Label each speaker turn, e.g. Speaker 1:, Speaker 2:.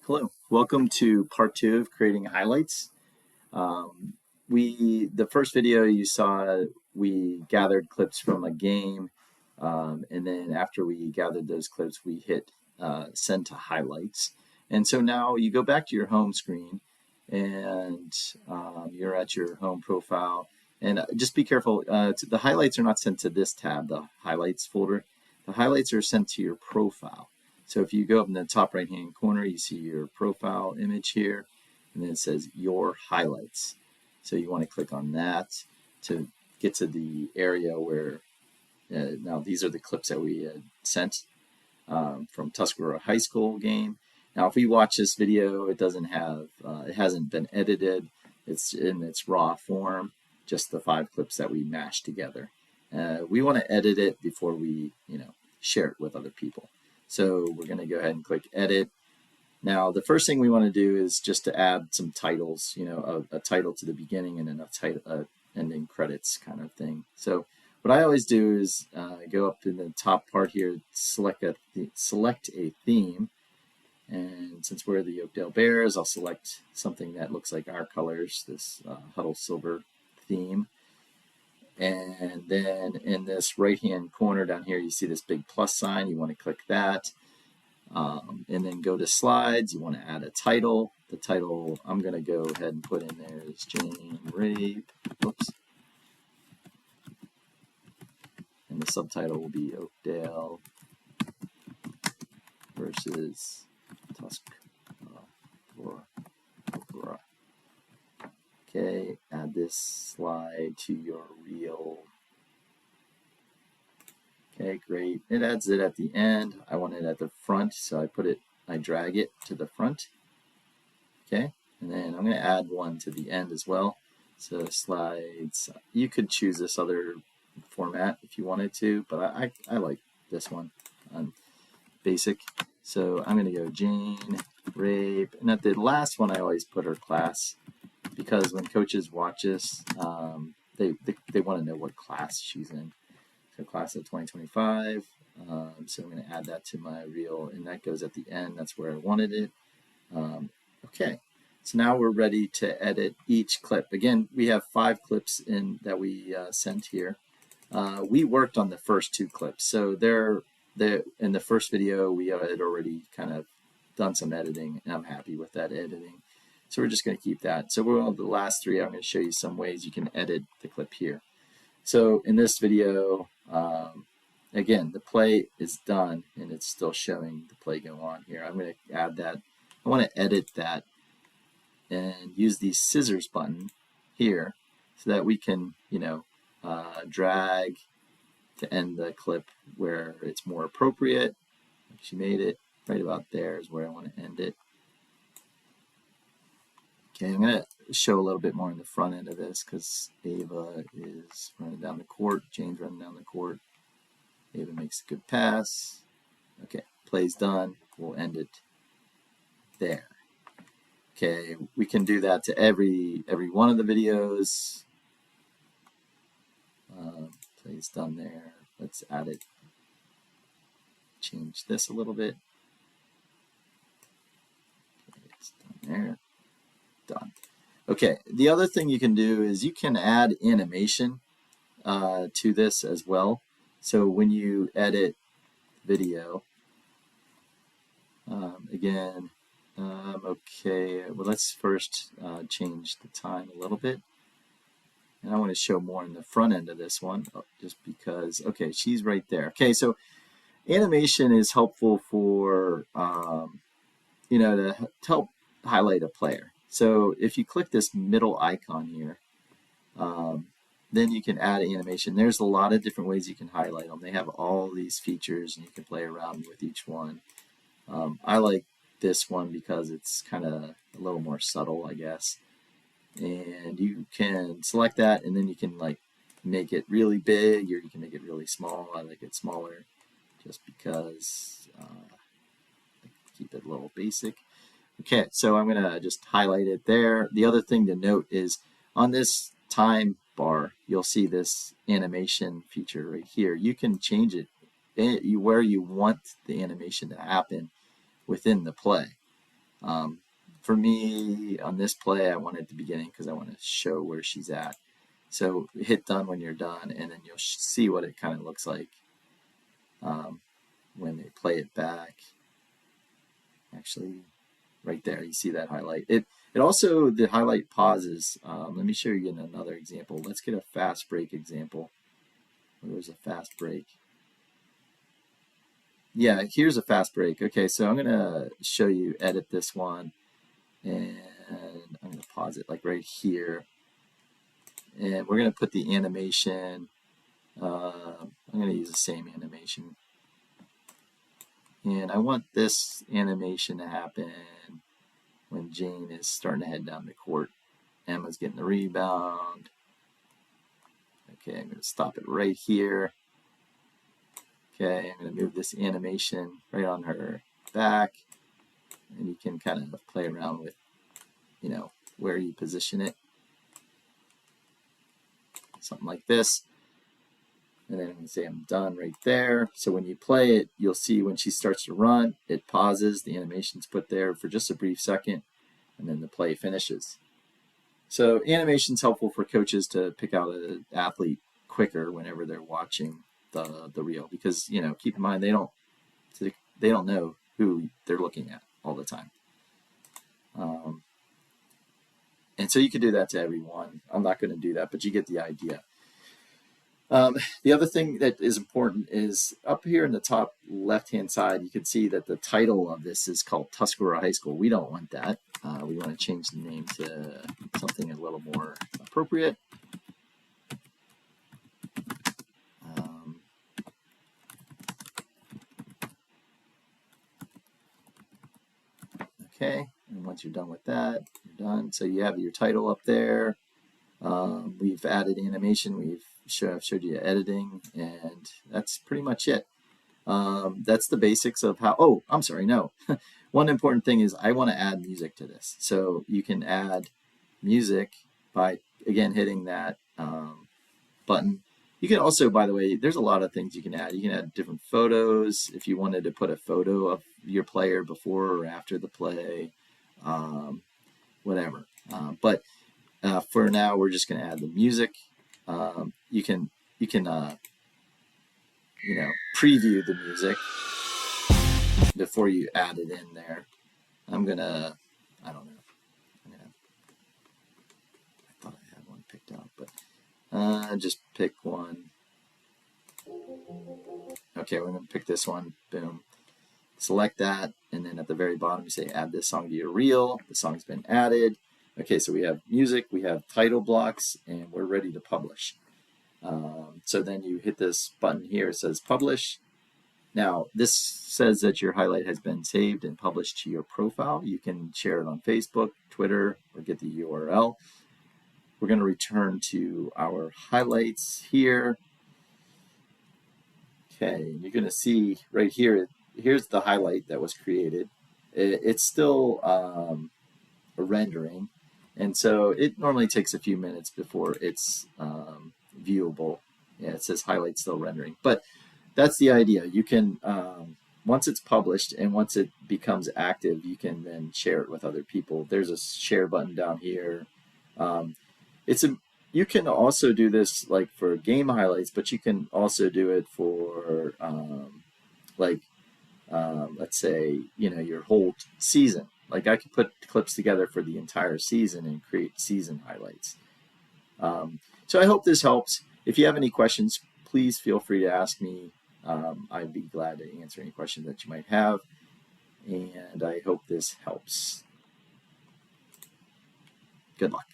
Speaker 1: Hello, welcome to part 2 of creating highlights. The first video you saw, we gathered clips from a game, and then after we gathered those clips, we hit send to highlights. And so now you go back to your home screen, and you're at your home profile. And just be careful, the highlights are not sent to this tab, the highlights folder. The highlights are sent to your profile. So if you go up in the top right hand corner, you see your profile image here, and then it says your highlights. So you want to click on that to get to the area where, now these are the clips that we had sent from Tuscarora High School game. Now if we watch this video, it doesn't have, it hasn't been edited. It's in its raw form, just the 5 clips that we mashed together. We want to edit it before we, share it with other people. So we're going to go ahead and click edit. Now the first thing we want to do is just to add some titles, a title to the beginning and then a title, ending credits kind of thing. So what I always do is go up in the top part here, select a theme. And since we're the Oakdale Bears, I'll select something that looks like our colors, this Hudl silver theme. And then in this right-hand corner down here, you see this big plus sign. You want to click that. And then go to slides. You want to add a title. The title I'm going to go ahead and put in there is Jane Rape. Oops. And the subtitle will be Oakdale versus Tuscarora. Okay, add this slide to your reel. Okay, great. It adds it at the end. I want it at the front, so I drag it to the front. Okay, and then I'm going to add one to the end as well. So slides, you could choose this other format if you wanted to, but I like this one on basic. So I'm going to go Jane Rape, and at the last one I always put her class, because when coaches watch this, they want to know what class she's in. So class of 2025. So I'm going to add that to my reel, and that goes at the end. That's where I wanted it. Okay, so now we're ready to edit each clip. Again, we have 5 clips in that we sent here. We worked on the first 2 clips. So in the first video, we had already kind of done some editing, and I'm happy with that editing. So we're just going to keep that. So we're on the last 3. I'm going to show you some ways you can edit the clip here. So in this video, again, the play is done and it's still showing the play go on here. I'm going to add that. I want to edit that and use the scissors button here so that we can, drag to end the clip where it's more appropriate. She made it right about there is where I want to end it. Okay, I'm going to show a little bit more in the front end of this because Ava is running down the court. Jane's running down the court. Ava makes a good pass. Okay, play's done. We'll end it there. Okay, we can do that to every one of the videos. Play's done there. Let's add it. Change this a little bit. Okay, it's done there. Done. Okay, the other thing you can do is you can add animation to this as well. So when you edit video, okay, well, let's first change the time a little bit. And I want to show more in the front end of this one, just because, okay, she's right there. Okay, so animation is helpful for, to help highlight a player. So if you click this middle icon here, then you can add animation. There's a lot of different ways you can highlight them. They have all these features and you can play around with each one. I like this one because it's kind of a little more subtle, I guess. And you can select that and then you can make it really big or you can make it really small. I like it smaller just because I keep it a little basic. Okay, so I'm going to just highlight it there. The other thing to note is on this time bar, you'll see this animation feature right here. You can change it where you want the animation to happen within the play. For me, on this play, I want it at the beginning because I want to show where she's at. So hit done when you're done, and then you'll see what it kind of looks like when they play it back. Actually, right there, you see that highlight. It also, the highlight pauses. Let me show you another example. Let's get a fast break example. There's a fast break. Yeah, here's a fast break. Okay, so I'm going to show you, edit this one, and I'm going to pause it like right here. And we're going to put the animation. I'm going to use the same animation. And I want this animation to happen when Jane is starting to head down the court. Emma's getting the rebound. Okay, I'm going to stop it right here. Okay, I'm going to move this animation right on her back. And you can kind of play around with, you know, where you position it. Something like this. And then I'm going to say I'm done right there. So when you play it, you'll see when she starts to run, it pauses, the animation's put there for just a brief second, and then the play finishes. So animation's helpful for coaches to pick out an athlete quicker whenever they're watching the reel, because, you know, keep in mind they don't know who they're looking at all the time. And so you could do that to everyone. I'm not going to do that, but you get the idea. The other thing that is important is up here in the top left-hand side, you can see that the title of this is called Tuscarora High School. We don't want that. We want to change the name to something a little more appropriate. Okay, and once you're done with that, you're done. So you have your title up there. We've added animation. I've showed you editing, and that's pretty much it. That's the basics of how. Oh, I'm sorry. No, one important thing is I want to add music to this. So you can add music by, again, hitting that button. You can also, by the way, there's a lot of things you can add. You can add different photos if you wanted to put a photo of your player before or after the play, whatever. But for now, we're just going to add the music. You can preview the music before you add it in there. I don't know. I thought I had one picked out, but just pick one. Okay, we're going to pick this one. Boom. Select that, and then at the very bottom, you say add this song to your reel. The song's been added. Okay, so we have music, we have title blocks, and we're ready to publish. So then you hit this button here. It says publish. Now, this says that your highlight has been saved and published to your profile. You can share it on Facebook, Twitter, or get the URL. We're going to return to our highlights here. Okay, you're going to see right here, here's the highlight that was created. It's still a rendering, and so it normally takes a few minutes before it's viewable. Yeah, it says highlight still rendering, but that's the idea. You can, once it's published and once it becomes active, you can then share it with other people. There's a share button down here. You can also do this like for game highlights, but you can also do it for let's say, your whole season. Like I could put clips together for the entire season and create season highlights. So I hope this helps. If you have any questions, please feel free to ask me. I'd be glad to answer any questions that you might have. And I hope this helps. Good luck.